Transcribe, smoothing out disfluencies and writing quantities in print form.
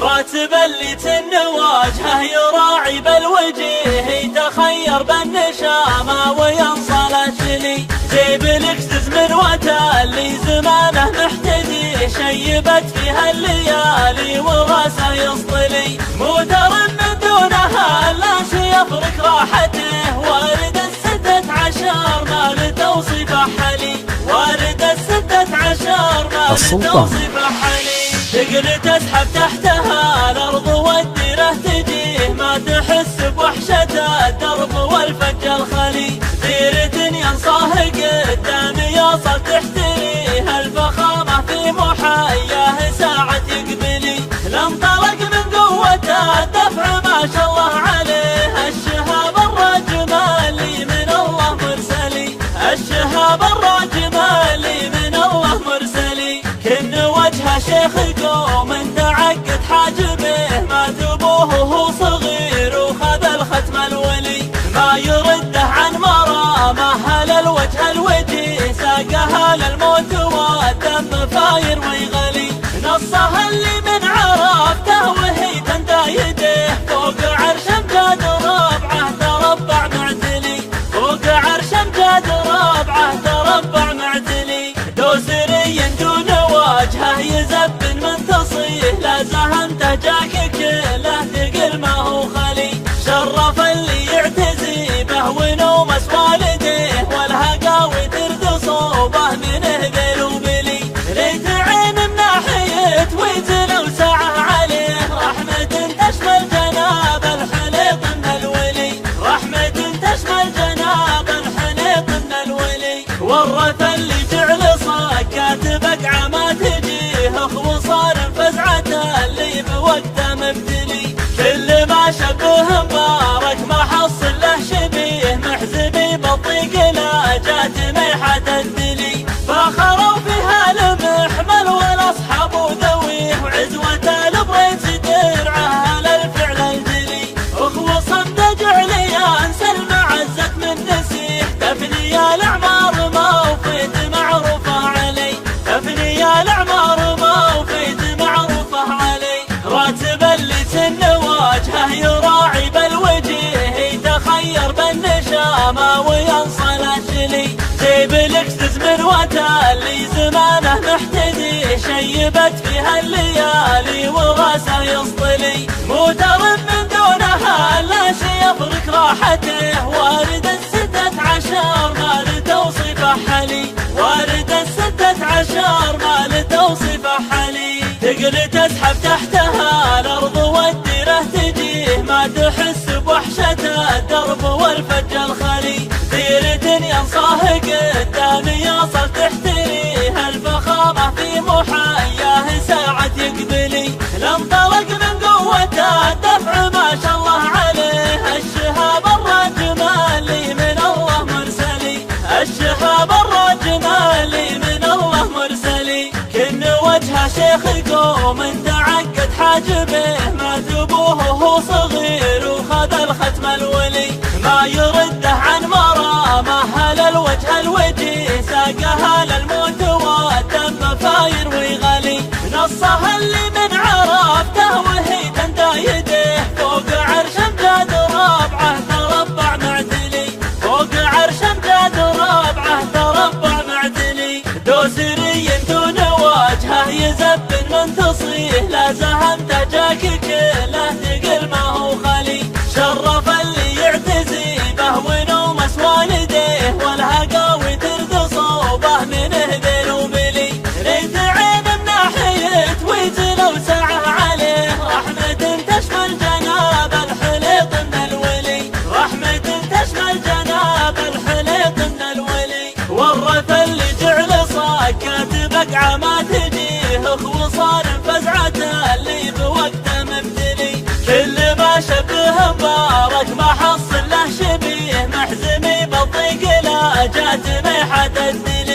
راتب اللي تنواجهه يراعي بالوجيه، يتخير بالنشامة وينصل الشلي. جيب الاكسس من اللي زمانه محتدي، شيبت فيها الليالي وراسه يصطلي. موتر من دونها لا شي يفرق راحته، وارد ال16 ما لتوصيف حلي. وارد ال16 ما لتوصيف حلي. تقل تسحب تحتها الارض والديره تجيه، ما تحس بوحشة الدرب والفج الخلي. ديرة ينصاه قدام يوصل تحتريه، الفخامة في محياه ساعة يقبلي. لانطلق من قوته الدفع ما شاء الله عليه، الشهاب الراجم اللي من الله مرسلي. الشهاب الراجم اللي من الله مرسلي. كن وجهه شيخ قوم تعقد حاجبه، ما تبوه وهو صغير وخذ الختم الولي. ما يرده عن مرامه هل الوجه الوجي، ساقها للموت والدم فاير ويغلي. نصها اللي من عرفته وهي تندايده، فوق عرش امجاد ربعه تربع معتلي. فوق عرش امجاد ربعه تربع معتلي. دوسري دون وجهه يزبن من تصيه، لا زهمته جاك كله ثقل ما هو خلي. شرف اللي يعتزي به ونومس والديه، والهقاوي ترد صوبه من هذيل وبلي. ريت عين من ناحية ويزل وسعه عليه، رحمة تشمل جناب الحليط من الولي. رحمة تشمل جناب الحليط من الولي. ورث اللي جعل صكات بقعه ما تجيه، وصار فزعته اللي بوقته مبتلي. كل ما شبه مبارك ما حصل له شبيه، محزبي بطيق لا جات ميحة الدلي. فاخروا فيها المحمل والاصحاب ذويه، وعزوة البريت درعه للفعل الجلي. اخوة صمد جعلي انسى المعزة من نسيه، تفني الاعمار ما وفيت معروفه علي. تفني الاعمار ما وفيت معروفه علي. راتب اللي تنواجهه يراعي بالوجيه، يتخير بالنشامة وينصل الشلي. جيب الاكسس من اللي زمانه محتدي، شيبت فيها الليالي وراسه يصطلي. موتر من دونها لا شي يفرق راحته، وارد ال16 ما لتوصيف حلي. وارد ال16 ما لتوصيف حلي. تقل تسحب تحتها الارض والديره تجيه، ما تحس بوحشة الدرب والفج الخلي. ديرة ينصاه قدام يوصل تحتريه، الفخامة في محياه ساعة يقبلي. لانطلق من قوته الدفع ما شاء الله عليه، الشهاب الراجم اللي من الله مرسلي. الشهاب الراجم اللي من الله مرسلي. كن وجهه شيخ قوم تعقد حاجبه، ما تبوه وهو صغير وخذ الختم الولي. ما يرده عن مرامه هل الوجه الوجي، ساقها للموت والدم فاير ويغلي. نصها اللي من عرفته وهي تندايده، فوق عرش امجاد ربعه تربع معتلي. فوق عرش امجاد ربعه تربع معتلي. دوسري دون وجهه يزبن من تصيه، لا زهمته جاك كله ثقل ما هو خلي. شرف اللي يعتزي به ونومس والديه، والهقاوي ترد صوبه من هذيل وبلي. ريت عين من ناحية ويزل وسعه عليه، رحمة تشمل جناب الحليط من الولي. رحمة تشمل جناب الحليط من الولي. ورث اللي جعل صكات بقعه ما تجيه، وصار فزعته اللي بوقته مبتلي. كل ما شبه مبارك ما حصل له شبيه، محزمي بطيق لا جات ميحة الدلي.